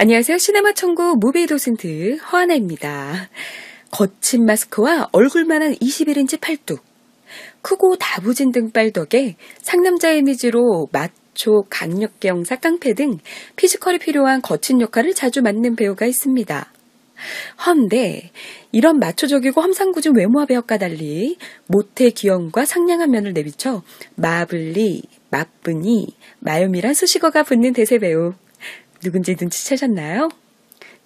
안녕하세요. 시네마 천국 무비 도슨트 허하나입니다. 거친 마스크와 얼굴만한 21인치 팔뚝, 크고 다부진 등발 덕에 상남자 이미지로 마초, 강력계 영사, 깡패 등 피지컬이 필요한 거친 역할을 자주 맡는 배우가 있습니다. 헌데 이런 마초적이고 험상궂은 외모와 배역과 달리 모태 귀여움과 상냥한 면을 내비쳐 마블리, 마쁘니, 마요미란 수식어가 붙는 대세 배우. 누군지 눈치채셨나요?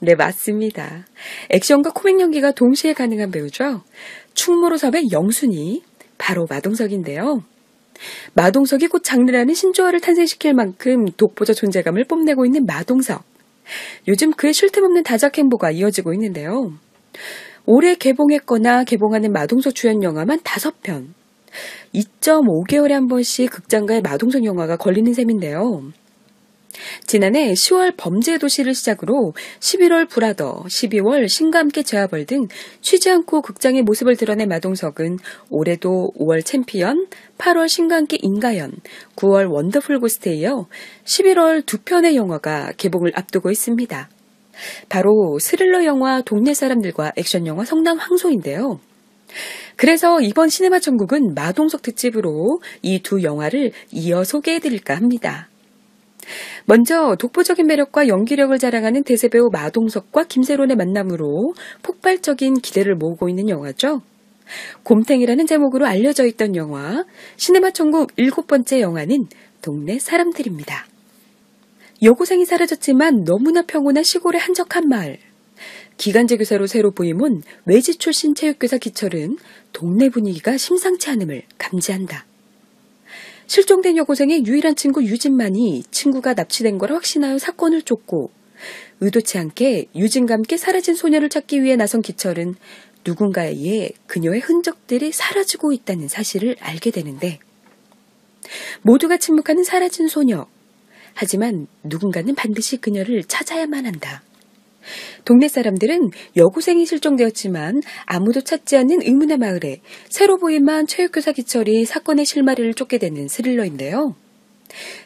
네, 맞습니다. 액션과 코믹 연기가 동시에 가능한 배우죠. 충무로섭의 영순이 바로 마동석인데요. 마동석이 곧 장르라는 신조어를 탄생시킬 만큼 독보적 존재감을 뽐내고 있는 마동석. 요즘 그의 쉴 틈 없는 다작 행보가 이어지고 있는데요. 올해 개봉했거나 개봉하는 마동석 주연 영화만 5편. 2.5개월에 한 번씩 극장가에 마동석 영화가 걸리는 셈인데요. 지난해 10월 범죄의 도시를 시작으로 11월 브라더, 12월 신과 함께 재화벌 등 쉬지 않고 극장의 모습을 드러낸 마동석은 올해도 5월 챔피언, 8월 신과 함께 인가연, 9월 원더풀 고스트에 이어 11월 2편의 영화가 개봉을 앞두고 있습니다. 바로 스릴러 영화 동네 사람들과 액션 영화 성남 황소인데요. 그래서 이번 시네마 천국은 마동석 특집으로 이 두 영화를 이어 소개해드릴까 합니다. 먼저 독보적인 매력과 연기력을 자랑하는 대세배우 마동석과 김세론의 만남으로 폭발적인 기대를 모으고 있는 영화죠. 곰탱이라는 제목으로 알려져 있던 영화, 시네마 천국 7번째 영화는 동네 사람들입니다. 여고생이 사라졌지만 너무나 평온한 시골의 한적한 마을. 기간제 교사로 새로 부임온 외지 출신 체육교사 기철은 동네 분위기가 심상치 않음을 감지한다. 실종된 여고생의 유일한 친구 유진만이 친구가 납치된 걸 확신하여 사건을 쫓고 의도치 않게 유진과 함께 사라진 소녀를 찾기 위해 나선 기철은 누군가에 의해 그녀의 흔적들이 사라지고 있다는 사실을 알게 되는데 모두가 침묵하는 사라진 소녀. 하지만 누군가는 반드시 그녀를 찾아야만 한다. 동네 사람들은 여고생이 실종되었지만 아무도 찾지 않는 의문의 마을에 새로 부임한 체육교사 기철이 사건의 실마리를 쫓게 되는 스릴러인데요.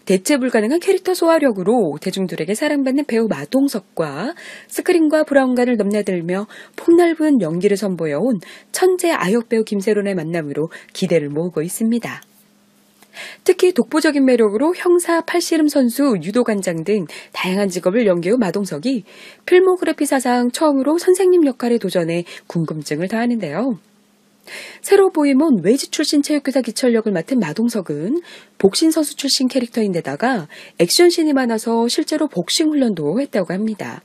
대체 불가능한 캐릭터 소화력으로 대중들에게 사랑받는 배우 마동석과 스크린과 브라운관을 넘나들며 폭넓은 연기를 선보여온 천재 아역 배우 김세론의 만남으로 기대를 모으고 있습니다. 특히 독보적인 매력으로 형사, 팔씨름 선수, 유도관장 등 다양한 직업을 연기해온 마동석이 필모그래피 사상 처음으로 선생님 역할에 도전해 궁금증을 더하는데요. 새로 부임온 외지 출신 체육교사 기철 역을 맡은 마동석은 복싱 선수 출신 캐릭터인데다가 액션씬이 많아서 실제로 복싱 훈련도 했다고 합니다.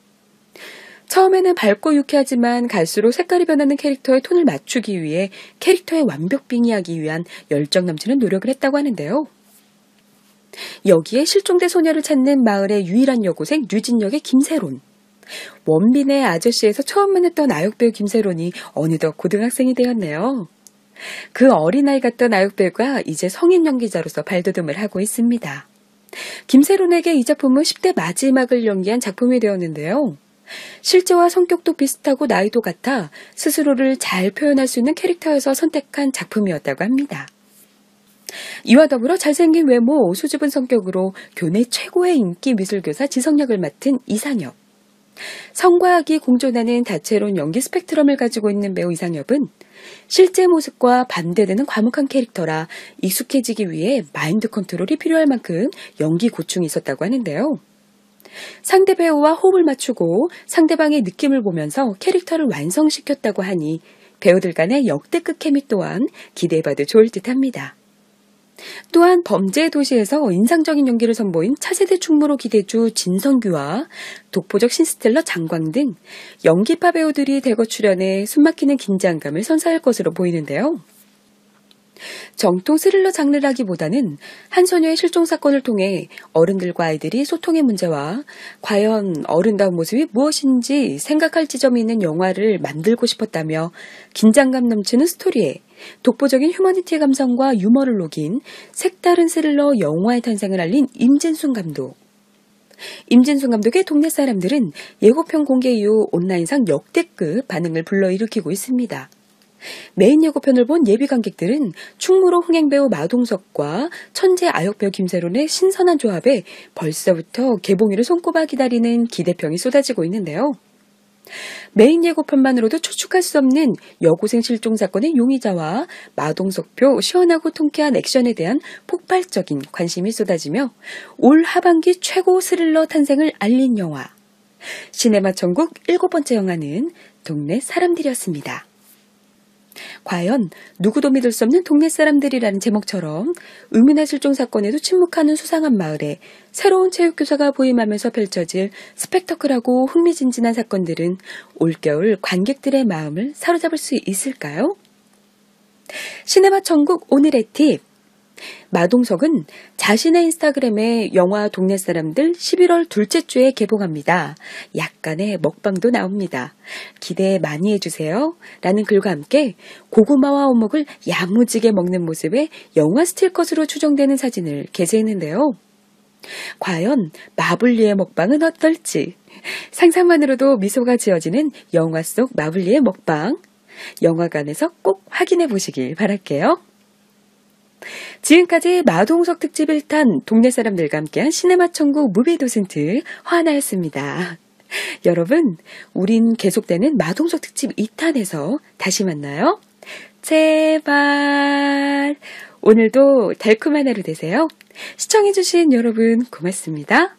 처음에는 밝고 유쾌하지만 갈수록 색깔이 변하는 캐릭터의 톤을 맞추기 위해 캐릭터의 완벽 빙의하기 위한 열정 넘치는 노력을 했다고 하는데요. 여기에 실종된 소녀를 찾는 마을의 유일한 여고생 유진 역의 김세론. 원빈의 아저씨에서 처음 만났던 아역배우 김세론이 어느덧 고등학생이 되었네요. 그 어린아이 같던 아역배우가 이제 성인 연기자로서 발돋움을 하고 있습니다. 김세론에게 이 작품은 10대 마지막을 연기한 작품이 되었는데요. 실제와 성격도 비슷하고 나이도 같아 스스로를 잘 표현할 수 있는 캐릭터여서 선택한 작품이었다고 합니다. 이와 더불어 잘생긴 외모, 수줍은 성격으로 교내 최고의 인기 미술교사 지성역을 맡은 이상엽. 성과 악이 공존하는 다채로운 연기 스펙트럼을 가지고 있는 배우 이상엽은 실제 모습과 반대되는 과묵한 캐릭터라 익숙해지기 위해 마인드 컨트롤이 필요할 만큼 연기 고충이 있었다고 하는데요. 상대 배우와 호흡을 맞추고 상대방의 느낌을 보면서 캐릭터를 완성시켰다고 하니 배우들 간의 역대급 케미 또한 기대해봐도 좋을 듯합니다. 또한 범죄의 도시에서 인상적인 연기를 선보인 차세대 충무로 기대주 진성규와 독보적 신스텔러 장광 등 연기파 배우들이 대거 출연해 숨막히는 긴장감을 선사할 것으로 보이는데요. 정통 스릴러 장르라기보다는 한 소녀의 실종 사건을 통해 어른들과 아이들이 소통의 문제와 과연 어른다운 모습이 무엇인지 생각할 지점이 있는 영화를 만들고 싶었다며 긴장감 넘치는 스토리에 독보적인 휴머니티 감성과 유머를 녹인 색다른 스릴러 영화의 탄생을 알린 임진순 감독. 임진순 감독의 동네 사람들은 예고편 공개 이후 온라인상 역대급 반응을 불러일으키고 있습니다. 메인 예고편을 본 예비 관객들은 충무로 흥행배우 마동석과 천재 아역배우 김세론의 신선한 조합에 벌써부터 개봉일을 손꼽아 기다리는 기대평이 쏟아지고 있는데요. 메인 예고편만으로도 추측할 수 없는 여고생 실종 사건의 용의자와 마동석표 시원하고 통쾌한 액션에 대한 폭발적인 관심이 쏟아지며 올 하반기 최고 스릴러 탄생을 알린 영화. 시네마 천국 7번째 영화는 동네 사람들이었습니다. 과연 누구도 믿을 수 없는 동네 사람들이라는 제목처럼 의문의 실종 사건에도 침묵하는 수상한 마을에 새로운 체육교사가 부임하면서 펼쳐질 스펙터클하고 흥미진진한 사건들은 올겨울 관객들의 마음을 사로잡을 수 있을까요? 시네마 천국 오늘의 팁. 마동석은 자신의 인스타그램에 영화 동네 사람들 11월 둘째 주에 개봉합니다. 약간의 먹방도 나옵니다. 기대 많이 해주세요. 라는 글과 함께 고구마와 어묵을 야무지게 먹는 모습에 영화 스틸컷으로 추정되는 사진을 게재했는데요. 과연 마블리의 먹방은 어떨지 상상만으로도 미소가 지어지는 영화 속 마블리의 먹방, 영화관에서 꼭 확인해 보시길 바랄게요. 지금까지 마동석 특집 1탄 동네 사람들과 함께한 시네마 천국 무비 도슨트 화하나였습니다. 여러분, 우린 계속되는 마동석 특집 2탄에서 다시 만나요. 제발. 오늘도 달콤한 하루 되세요. 시청해주신 여러분 고맙습니다.